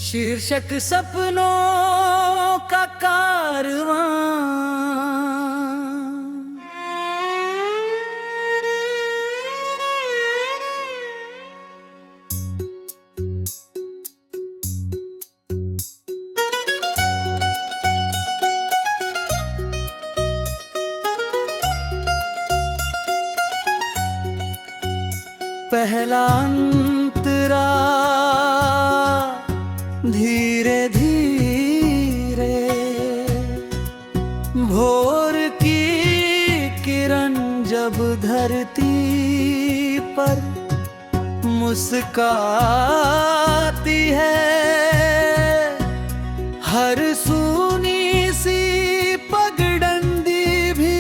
शीर्षक सपनों का कारवां। पहला अंतरा धीरे धीरे, भोर की किरण जब धरती पर मुस्काती है, हर सूनी सी पगडंडी भी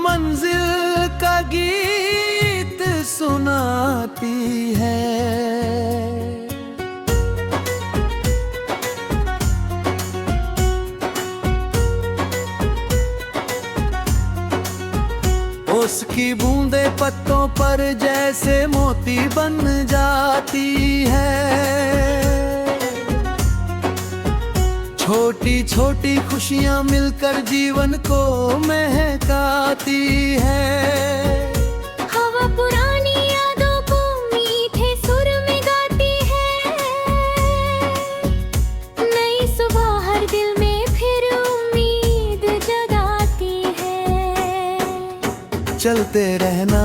मंजिल का गीत सुनाती है। उसकी बूंदें पत्तों पर जैसे मोती बन जाती है, छोटी छोटी खुशियां मिलकर जीवन को महकाती है। हवा पुरानी यादों को मीठे सुर में गाती है, नई सुबह हर दिल में फिर उम्मीद जगाती है। चलते रहना,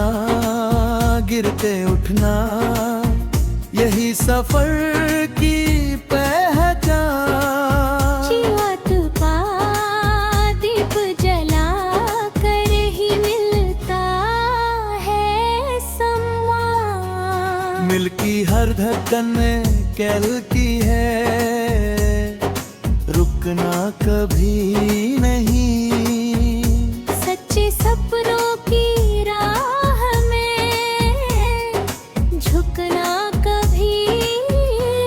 गिरते उठना, यही सफर की पहचान। जीवत का दीप जला कर ही मिलता है सम्मान। मिल की हर धड़कन में कैल की है, रुकना कभी नहीं। सच्चे सपनों की राह में झुकना कभी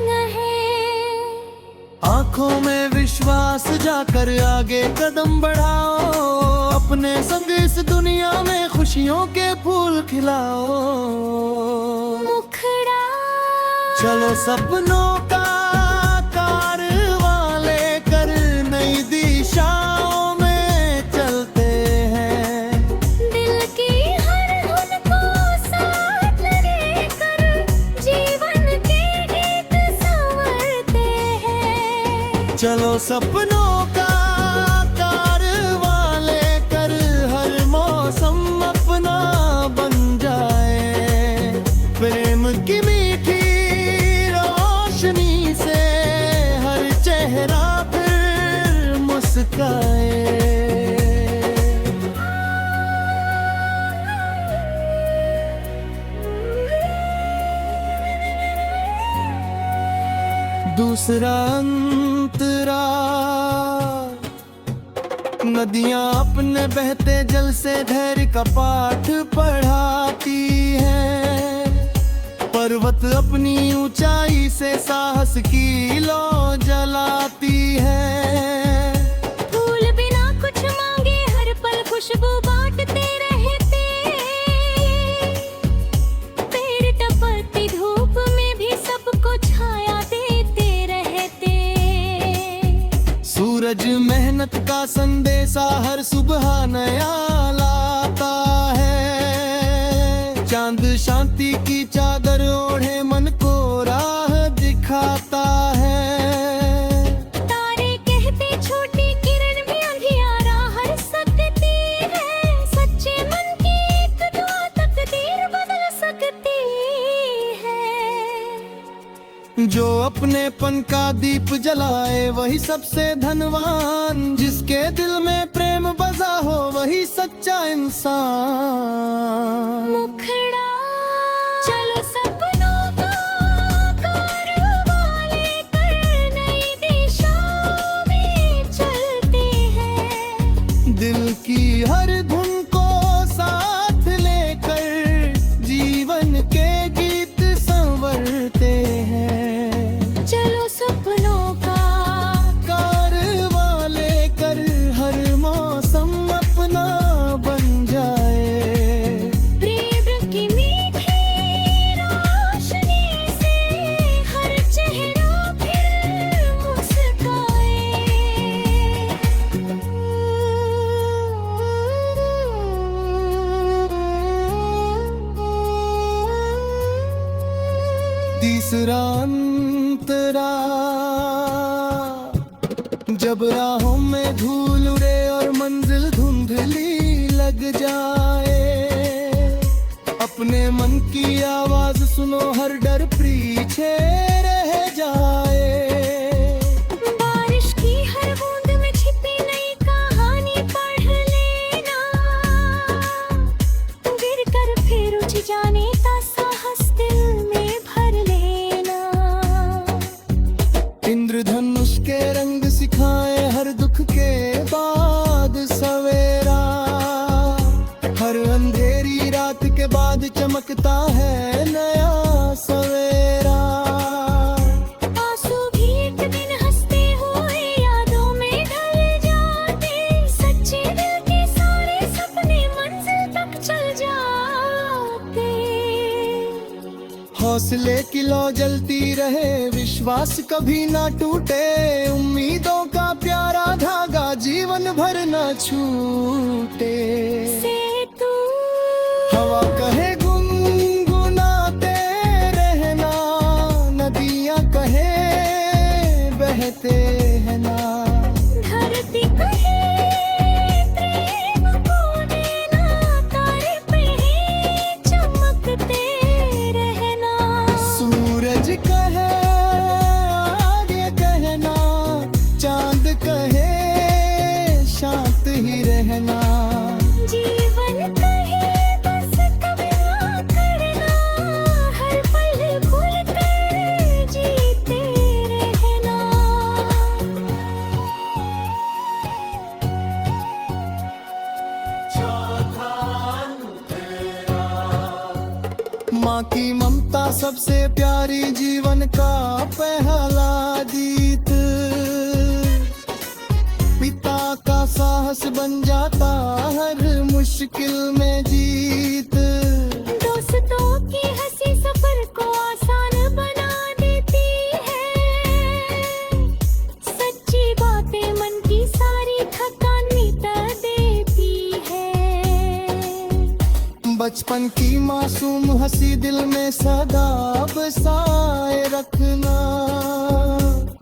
नहीं। आंखों में विश्वास जाकर आगे कदम बढ़ाओ, अपने संग इस दुनिया में खुशियों के फूल खिलाओ। मुखड़ा चलो सपनों का कारवां लेकर नई दिशाओं में चलते हैं। दिल की हर धुन को साथ लेकर जीवन के गीत संवरते हैं। चलो सपनों का कारवां लेकर हर मौसम अपना बन जाए। प्रेम की मीठी रोशनी से हर चेहरा फिर मुस्काए। दूसरा अंतरा, नदियां अपने बहते जल से धैर्य का पाठ पढ़ाती हैं, पर्वत अपनी ऊंचाई से साहस की लौ जलाती है। फूल बिना कुछ मांगे हर पल खुशबू बांटते रहते, पेड़ टपकती धूप में भी सबको छाया देते रहते। सूरज मेहनत का संदेशा हर सुबह नया लाता है, चांद शांति की चादर ओढ़े मन को राह दिखाता है। तारे कहते छोटी किरण भी अंधियारा हर सकती है, सच्चे मन की एक दुआ तकदीर बदल सकती है। जो अपनेपन का दीप जलाए वही सबसे धनवान, जिसके दिल में प्रेम बसा हो वही सच्चा इंसान। मुखड़ा चलो सपनों का कारवां लेकर नई दिशाओं में चलते हैं। दिल की हर धुन को साथ लेकर जीवन के गीत संवरते हैं। चलो सपनों का कारवां लेकर हर मौसम अपना बन जाए। प्रेम की मीठी रोशनी से हर चेहरा फिर जब राहों में धूल उड़े और मंजिल धुंधली लग जाए, अपने मन की आवाज सुनो, हर डर पीछे रह जाए। बारिश की हर बूंद में छिपी नई कहानी पढ़ लेना, गिर कर फिर उठ जाने का साहस दिल में भर लेना। इंद्रधनुष के रंग सिखाए हर दुख के बाद सवेरा, हर अंधेरी रात के बाद चमकता है नया सवेरा। आंसू भी एक दिन हंसते हुए यादों में ढल जाते, सच्चे दिल के सारे सपने मंजिल तक चल जाते। हौसले की लौ जलती रहे, विश्वास कभी ना टूटे, उम्मीदों का प्यारा धागा जीवन भर ना छूटे। से तू हवा कहे गुनगुनाते रहना, नदियां कहे बहते हैं ना, धरती कहे प्रेम को देना, तारे पे चमकते रहना। सूरज कहे आगे कहना, चांद कहे शांत ही रहना। जीवन कहे बस कभी ना करना, हर पल भूल कर जीते रहना। माँ की ममता सबसे प्यारी, जीवन का पहला गीत, पिता का साहस बन जाता हर मुश्किल में जीत। दोस्तों की हंसी सफर को आसान बना देती है, सच्ची बातें मन की सारी थकान मिटा देती है। बचपन की मासूम हंसी दिल में सदा बसाए रखना,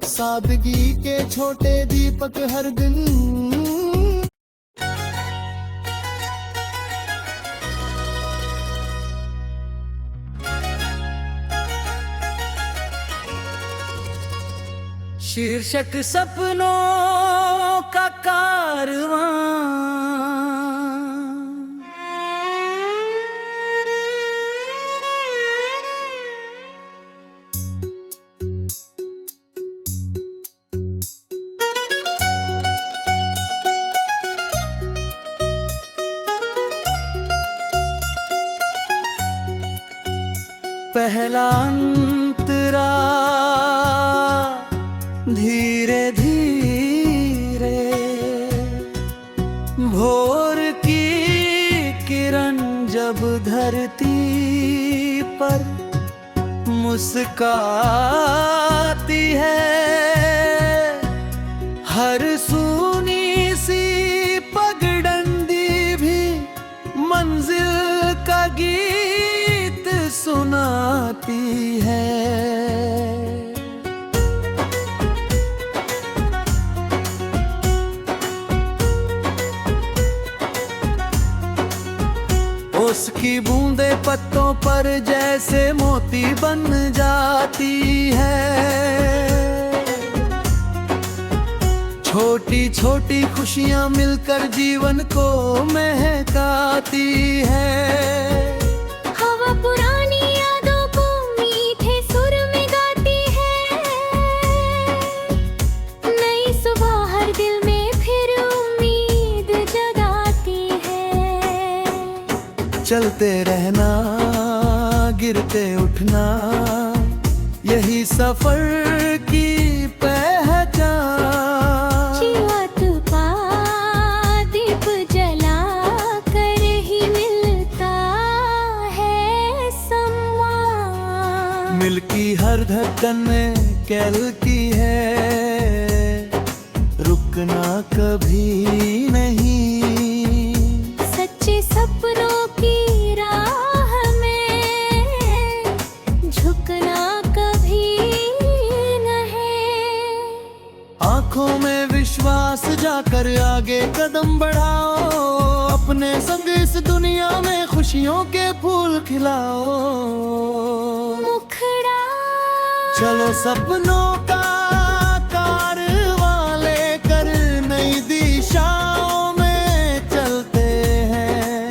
सादगी के छोटे दीपक हर दिन। शीर्षक सपनों का कारवां, पहला अंतरा धीरे धीरे, भोर की किरण जब धरती पर मुस्काती है, हर सूनी सी पगडंडी भी मंजिल का गीत सुनाती है। उसकी बूंदे पत्तों पर जैसे मोती बन जाती है, छोटी छोटी खुशियां मिलकर जीवन को महकाती है। हवा पुरानी यादों को मीठे सुर में गाती है, नई सुबह हर दिल में फिर उम्मीद जगाती है। चलते रहना, गिरते उठना, यही सफर की पहचान। जीवत का दीप जला कर ही मिलता है सम्मान। मिल की हर धड़कन में कैल की है, रुकना कभी नहीं। सच्चे सपनों की राह में झुकना कभी नहीं। आंखों में विश्वास कदम बढ़ाओ, अपने संग इस दुनिया में खुशियों के फूल खिलाओ। मुखड़ा चलो सपनों का कारवां लेकर नई दिशाओं में चलते हैं।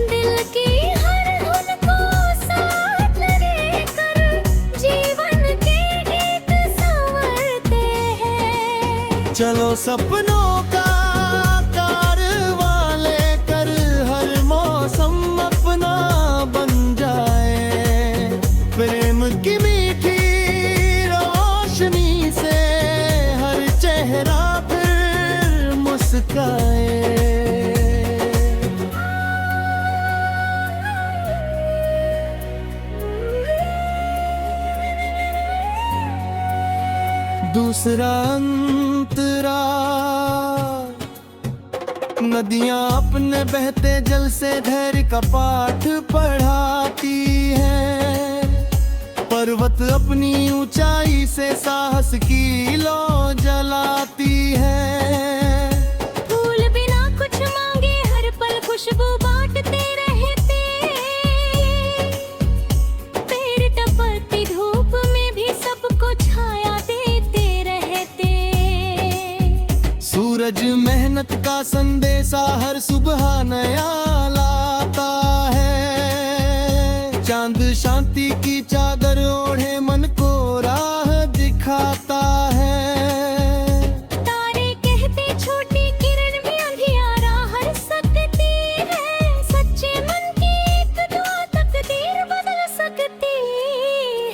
दिल की हर धुन को साथ लेकर जीवन के गीत संवरते हैं। चलो सपनों का कारवां लेकर हर मौसम अपना बन जाए। प्रेम की मीठी रोशनी से हर चेहरा फिर मुस्काए। दूसरा अंतरा, नदियां अपने बहते जल से धैर्य का पाठ पढ़ाती हैं। पर्वत अपनी ऊंचाई से साहस की लौ जलाती है। फूल बिना कुछ मांगे हर पल खुशबू बांटते रहते। पेड़ टपकती धूप में भी सबको छाया देते रहते। सूरज मेहनत का संदेशा हर सुबह नया लाता है। चांद शांति की चादर ओढ़े मन को राह दिखाता है। तारे कहते छोटी किरण भी अंधियारा हर सकती है। सच्चे मन की एक दुआ तकदीर बदल सकती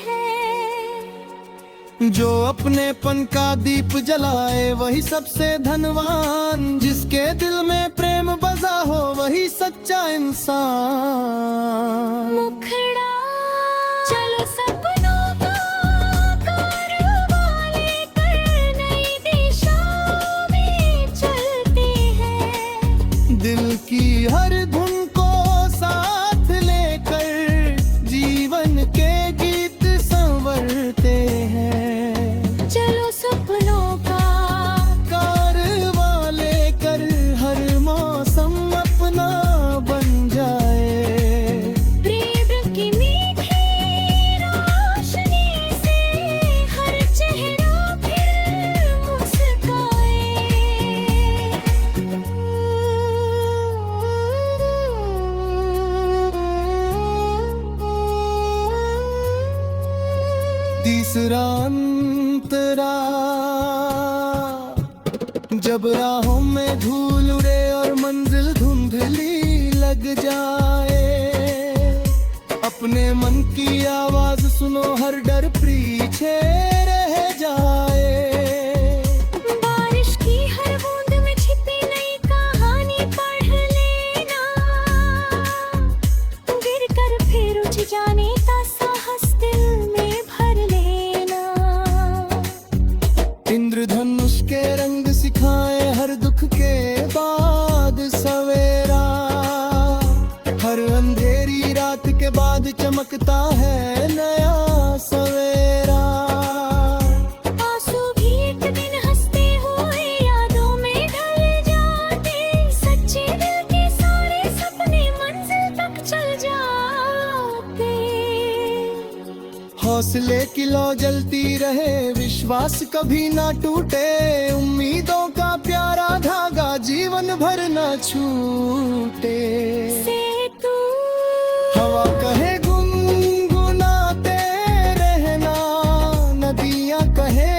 है। जो अपनेपन का दीप जलाए वही सबसे धनवान। जिसके दिल में प्रेम बसा हो वही सच्चा इंसान। मुखड़ा चलो सपनों का कारवां लेकर नई दिशाओं में चलते हैं। दिल की हर धुन को साथ लेकर जीवन के गीत संवरते हैं। चलो सपनों का कारवां लेकर हर मौसम अपना बन जाए। प्रेम की मीठी रोशनी से हर चेहरा फिर मुस्काए। तीसरा अंतरा, जब राहों में धूल उड़े और मंजिल धुंधली लग जाए। अपने मन की आवाज सुनो हर डर पीछे रह जाए। बारिश की हर बूंद में छिपी नई कहानी पढ़ लेना। गिर कर फिर उठ जाने का साहस दिल में भर लेना। इंद्रधनुष के रंग सिखाए हर दुख के बाद सवेरा। हर अंधेरी रात के बाद चमकता है नया सवेरा। आंसू भी एक दिन हंसते हुए यादों में ढल जाते। सच्चे दिल के सारे सपने मंजिल तक चल जाते। हौसले की लौ जलती रहे, विश्वास कभी ना टूटे। उम्मीदों का प्यारा धागा जीवन भर ना छूटे। से तू हवा कहे गुनगुनाते रहना, नदियां कहे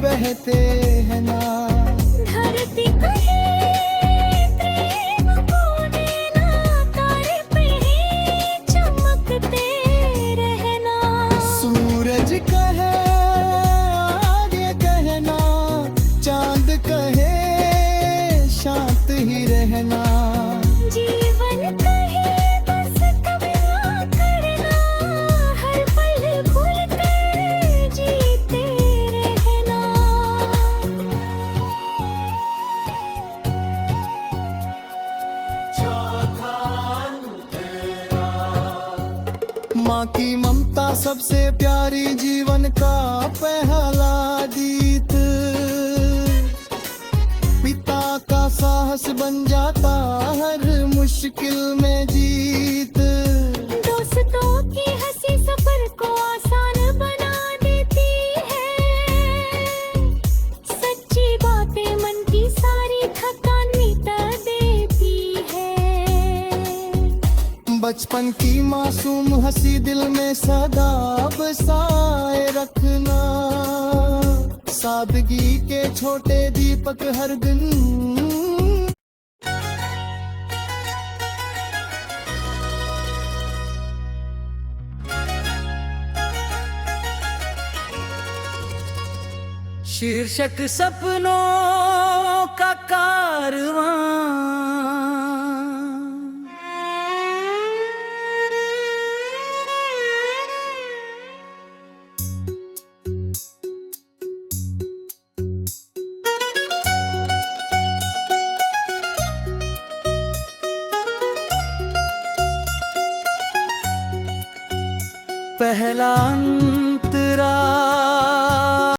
बहते हैं ना। धरती कहे प्रेम को देना। तारे पे चमकते रहना। सूरज कहे आगे कहना, चांद कहे शांत ही रहना। जीवन कहे बस कभी ना करना। हर पल भूल कर जीते रहना। माँ की ममता सबसे प्यारी, जीवन का पहला गीत। पिता का फेमस बन जाता हर मुश्किल में जीत। दोस्तों की हंसी सफर को आसान बना देती है, सच्ची बातें मन की सारी थकान मिटा देती है। बचपन की मासूम हंसी दिल में सदा बसाए रखना, सादगी के छोटे दीपक हर दिन। शीर्षक सपनों का कारवां। पहला अंतराल